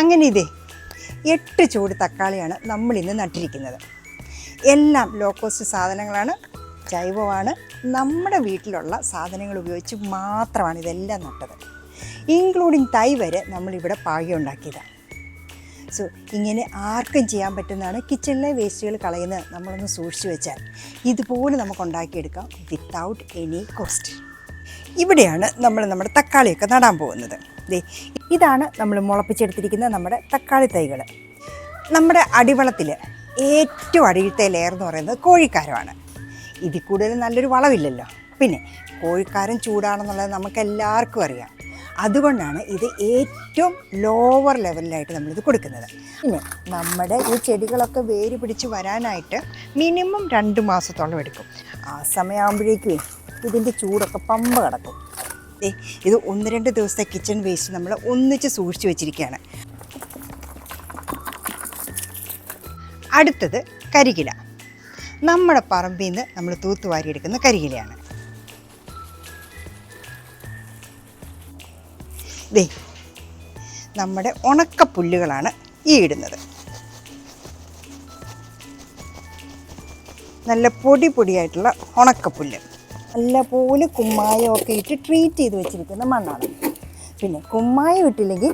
അങ്ങനെ 8 ചൂട് തക്കാളിയാണ് നമ്മളിന്ന് നട്ടിരിക്കുന്നത്. എല്ലാം ലോ കോസ്റ്റ് സാധനങ്ങളാണ്, ജൈവമാണ്, നമ്മുടെ വീട്ടിലുള്ള സാധനങ്ങൾ ഉപയോഗിച്ച് മാത്രമാണ് ഇതെല്ലാം നട്ടത്. ഇൻക്ലൂഡിങ് തൈ വരെ നമ്മളിവിടെ പാകി ഉണ്ടാക്കിയതാണ്. സോ ഇങ്ങനെ ആർക്കും ചെയ്യാൻ പറ്റുന്നതാണ്. കിച്ചണിലെ വേസ്റ്റുകൾ കളയുന്നത് നമ്മളൊന്ന് സൂക്ഷിച്ചു വെച്ചാൽ ഇതുപോലെ നമുക്ക് ഉണ്ടാക്കിയെടുക്കാം വിത്തൗട്ട് എനി കോസ്റ്റ്. ഇവിടെയാണ് നമ്മുടെ തക്കാളിയൊക്കെ നടാൻ പോകുന്നത്. ഇതാണ് നമ്മൾ മുളപ്പിച്ചെടുത്തിരിക്കുന്ന നമ്മുടെ തക്കാളി തൈകൾ. നമ്മുടെ അടിവളത്തിൽ ഏറ്റവും അടിയിലത്തെ ലെയർ എന്ന് പറയുന്നത് കോഴിക്കാരമാണ്. ഇതിൽ കൂടുതൽ നല്ലൊരു വളമില്ലല്ലോ. പിന്നെ കോഴിക്കാരൻ ചൂടാണെന്നുള്ളത് നമുക്കെല്ലാവർക്കും അറിയാം. അതുകൊണ്ടാണ് ഇത് ഏറ്റവും ലോവർ ലെവലിലായിട്ട് നമ്മളിത് കൊടുക്കുന്നത്. പിന്നെ നമ്മുടെ ഈ ചെടികളൊക്കെ വേര് പിടിച്ച് വരാനായിട്ട് മിനിമം 2 മാസത്തോളം എടുക്കും. ആ സമയമാകുമ്പോഴേക്കും ഇതിൻ്റെ ചൂടൊക്കെ പമ്പ കിടക്കും. ഇത് 1-2 ദിവസത്തെ കിച്ചൺ വേസ്റ്റ് നമ്മൾ ഒന്നിച്ച് സൂക്ഷിച്ച് വെച്ചിരിക്കുകയാണ്. അടുത്തത് കരികില. നമ്മുടെ പറമ്പിൽ നിന്ന് നമ്മൾ തൂത്തുവാരിയെടുക്കുന്ന കരികിലയാണ്. നമ്മുടെ ഉണക്കപ്പുല്ലുകളാണ് ഈ ഇടുന്നത്. നല്ല പൊടിയായിട്ടുള്ള ഉണക്കപ്പുല്ല്, നല്ലപോലെ കുമ്മായമൊക്കെ ഇട്ട് ട്രീറ്റ് ചെയ്ത് വെച്ചിരിക്കുന്ന മണ്ണാണ്. പിന്നെ കുമ്മായം ഇട്ടില്ലെങ്കിൽ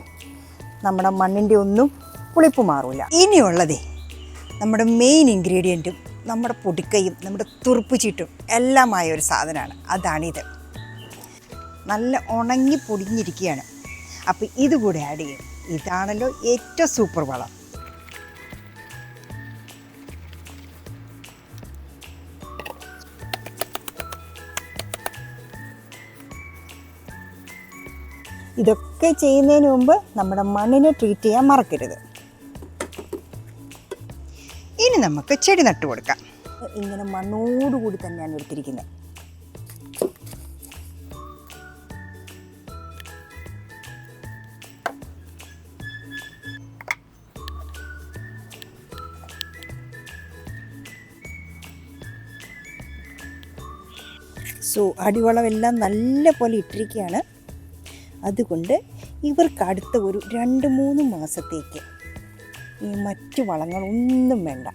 നമ്മുടെ മണ്ണിൻ്റെ ഒന്നും പുളിപ്പ് മാറില്ല. ഇനിയുള്ളതേ നമ്മുടെ മെയിൻ ഇൻഗ്രീഡിയൻറ്റും നമ്മുടെ പൊടിക്കയും നമ്മുടെ തുറുപ്പ് ചീട്ടും എല്ലാമായ ഒരു സാധനമാണ്. അതാണിത്. നല്ല ഉണങ്ങി പൊടിഞ്ഞിരിക്കുകയാണ്. അപ്പോൾ ഇതുകൂടെ ആഡ് ചെയ്യും. ഇതാണല്ലോ ഏറ്റവും സൂപ്പർ വളം. ഇതൊക്കെ ചെയ്യുന്നതിന് മുമ്പ് നമ്മുടെ മണ്ണിനെ ട്രീറ്റ് ചെയ്യാൻ മറക്കരുത്. ഇനി നമുക്ക് ചെടി നട്ടു കൊടുക്കാം. ഇങ്ങനെ മണ്ണോടുകൂടി തന്നെയാണ് എടുത്തിരിക്കുന്നത്. സോ അടിവളമെല്ലാം നല്ല പോലെ ഇട്ടിരിക്കുകയാണ്. അതുകൊണ്ട് ഇവർക്ക് അടുത്ത ഒരു 2-3 മാസത്തേക്ക് ഈ മറ്റു വളങ്ങളൊന്നും വേണ്ട.